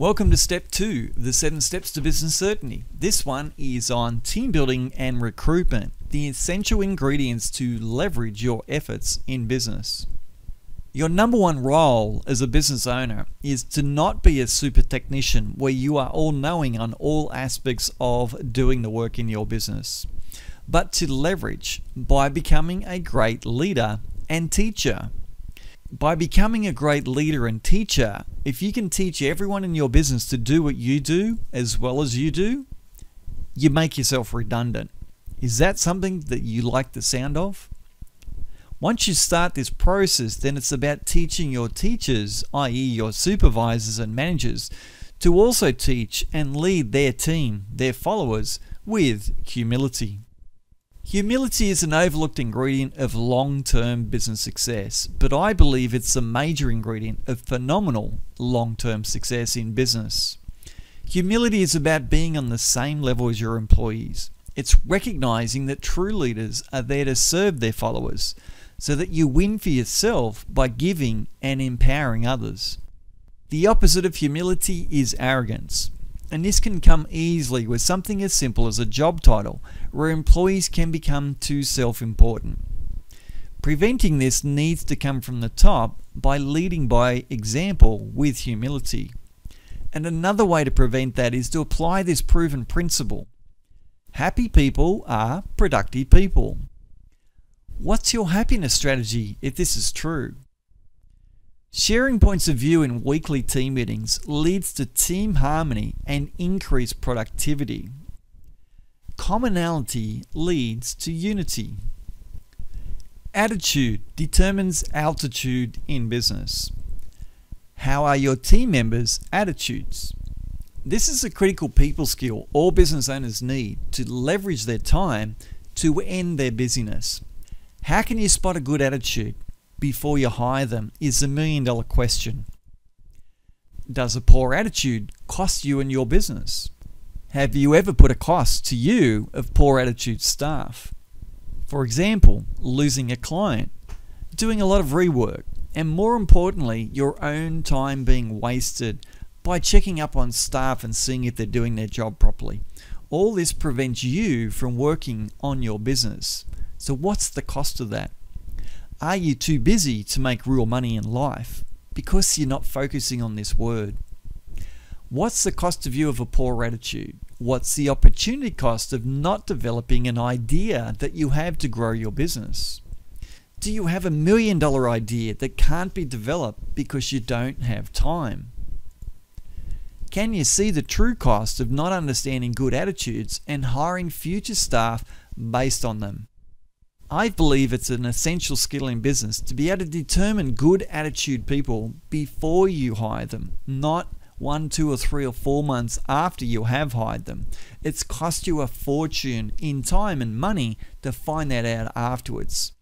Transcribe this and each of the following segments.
Welcome to Step 2, the 7 Steps to Business Certainty. This one is on team building and recruitment, the essential ingredients to leverage your efforts in business. Your number one role as a business owner is to not be a super technician where you are all-knowing on all aspects of doing the work in your business, but to leverage by becoming a great leader and teacher. By becoming a great leader and teacher, if you can teach everyone in your business to do what you do as well as you do, you make yourself redundant. Is that something that you like the sound of? Once you start this process, then it's about teaching your teachers, i.e. your supervisors and managers, to also teach and lead their team, their followers, with humility. Humility is an overlooked ingredient of long-term business success, but I believe it's a major ingredient of phenomenal long-term success in business. Humility is about being on the same level as your employees. It's recognizing that true leaders are there to serve their followers, so that you win for yourself by giving and empowering others. The opposite of humility is arrogance. And this can come easily with something as simple as a job title, where employees can become too self-important. Preventing this needs to come from the top by leading by example with humility. And another way to prevent that is to apply this proven principle. Happy people are productive people. What's your happiness strategy if this is true? Sharing points of view in weekly team meetings leads to team harmony and increased productivity. Commonality leads to unity. Attitude determines altitude in business. How are your team members' attitudes? This is a critical people skill all business owners need to leverage their time to end their busyness. How can you spot a good attitude before you hire them is the million-dollar question. Does a poor attitude cost you and your business? Have you ever put a cost to you of poor attitude staff? For example, losing a client, doing a lot of rework, and more importantly, your own time being wasted by checking up on staff and seeing if they're doing their job properly. All this prevents you from working on your business. So what's the cost of that? Are you too busy to make real money in life because you're not focusing on this word? What's the cost of you of a poor attitude? What's the opportunity cost of not developing an idea that you have to grow your business? Do you have $1 million idea that can't be developed because you don't have time? Can you see the true cost of not understanding good attitudes and hiring future staff based on them? I believe it's an essential skill in business to be able to determine good attitude people before you hire them, not 1, 2, or 3 or 4 months after you have hired them. It's cost you a fortune in time and money to find that out afterwards.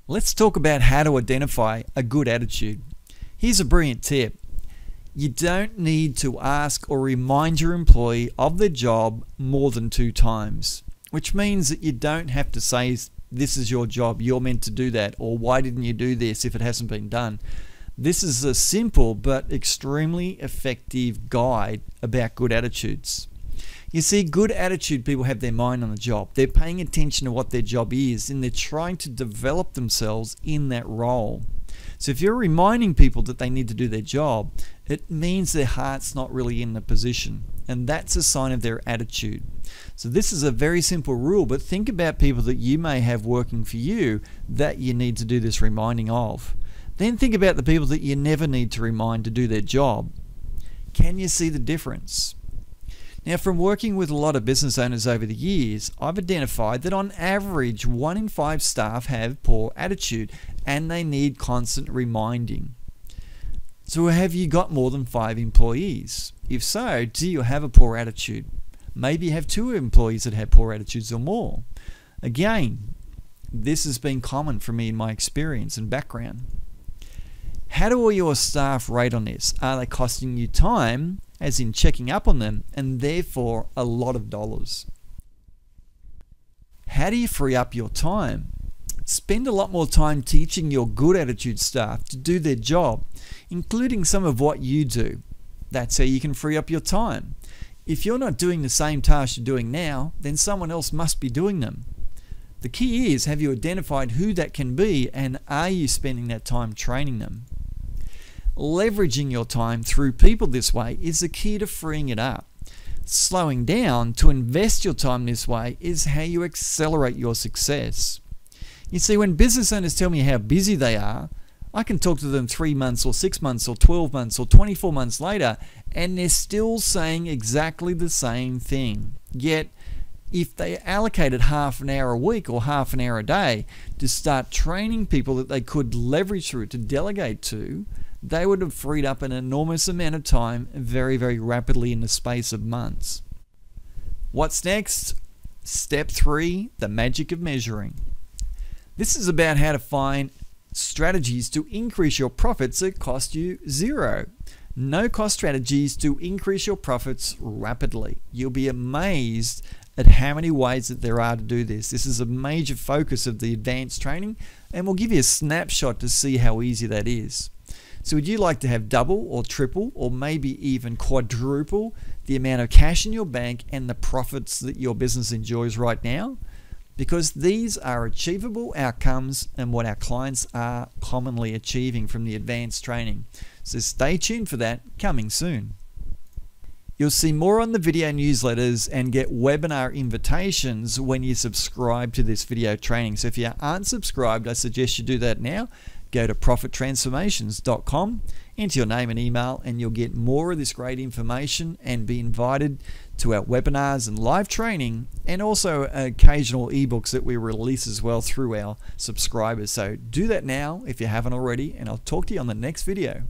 Let's talk about how to identify a good attitude. Here's a brilliant tip. You don't need to ask or remind your employee of their job more than 2 times. Which means that you don't have to say, this is your job, you're meant to do that, or why didn't you do this if it hasn't been done. This is a simple but extremely effective guide about good attitudes. You see, good attitude people have their mind on the job. They're paying attention to what their job is and they're trying to develop themselves in that role. So if you're reminding people that they need to do their job, it means their heart's not really in the position. And that's a sign of their attitude. So this is a very simple rule, but think about people that you may have working for you that you need to do this reminding of. Then think about the people that you never need to remind to do their job. Can you see the difference? Now, from working with a lot of business owners over the years, I've identified that on average 1 in 5 staff have poor attitude and they need constant reminding. So have you got more than 5 employees? If so, do you have a poor attitude? Maybe you have 2 employees that have poor attitudes or more. Again, this has been common for me in my experience and background. How do all your staff rate on this? Are they costing you time, as in checking up on them, and therefore a lot of dollars? How do you free up your time? Spend a lot more time teaching your good attitude staff to do their job, including some of what you do. That's how you can free up your time. If you're not doing the same tasks you're doing now, then someone else must be doing them. The key is, have you identified who that can be, and are you spending that time training them? Leveraging your time through people this way is the key to freeing it up. Slowing down to invest your time this way is how you accelerate your success. You see, when business owners tell me how busy they are, I can talk to them 3 months or 6 months or 12 months or 24 months later, and they're still saying exactly the same thing. Yet, if they allocated half an hour a week or half an hour a day to start training people that they could leverage through to delegate to, they would have freed up an enormous amount of time very, very rapidly in the space of months. What's next? Step 3, the magic of measuring. This is about how to find strategies to increase your profits that cost you zero. No cost strategies to increase your profits rapidly. You'll be amazed at how many ways that there are to do this. This is a major focus of the advanced training, and we'll give you a snapshot to see how easy that is. So would you like to have double or triple or maybe even quadruple the amount of cash in your bank and the profits that your business enjoys right now? Because these are achievable outcomes and what our clients are commonly achieving from the advanced training. So stay tuned for that, coming soon. You'll see more on the video newsletters and get webinar invitations when you subscribe to this video training. So if you aren't subscribed, I suggest you do that now. Go to profittransformations.com, enter your name and email, and you'll get more of this great information and be invited to our webinars and live training, and also occasional ebooks that we release as well through our subscribers. So do that now if you haven't already, and I'll talk to you on the next video.